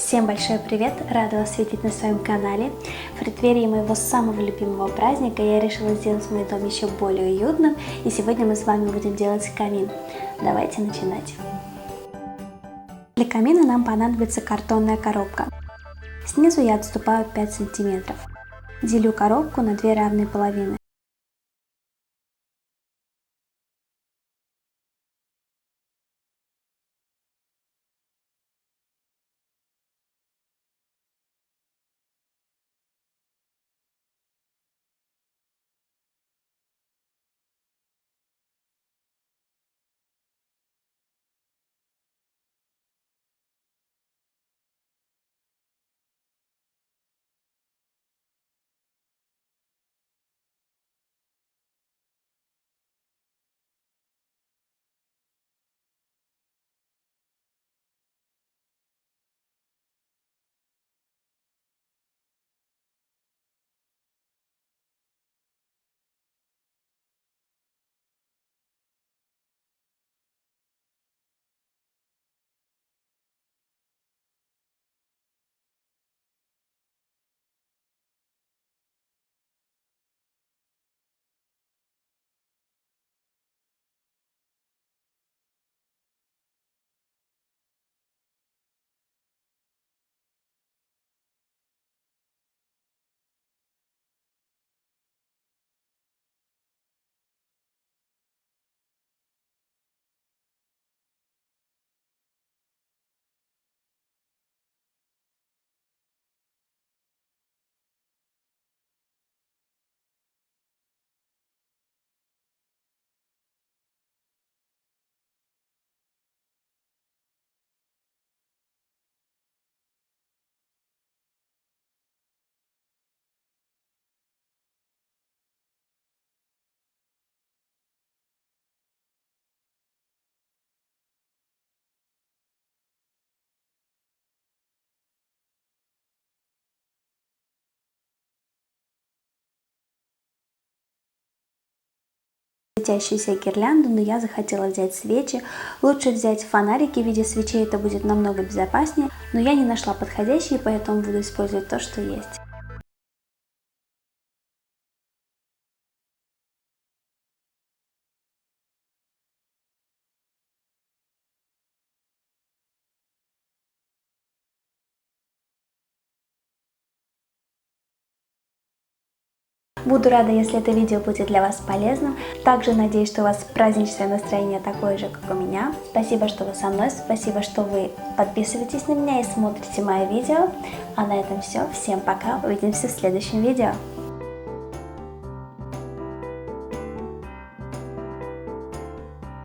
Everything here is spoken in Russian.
Всем большой привет! Рада вас видеть на своем канале. В преддверии моего самого любимого праздника я решила сделать мой дом еще более уютным, и сегодня мы с вами будем делать камин. Давайте начинать. Для камина нам понадобится картонная коробка. Снизу я отступаю 5 сантиметров. Делю коробку на 2 равные половины. Светящуюся гирлянду, но я захотела взять свечи. Лучше взять фонарики в виде свечей, это будет намного безопаснее, но я не нашла подходящие, поэтому буду использовать то, что есть. Буду рада, если это видео будет для вас полезным. Также надеюсь, что у вас праздничное настроение такое же, как у меня. Спасибо, что вы со мной, спасибо, что вы подписываетесь на меня и смотрите мои видео. А на этом все. Всем пока, увидимся в следующем видео.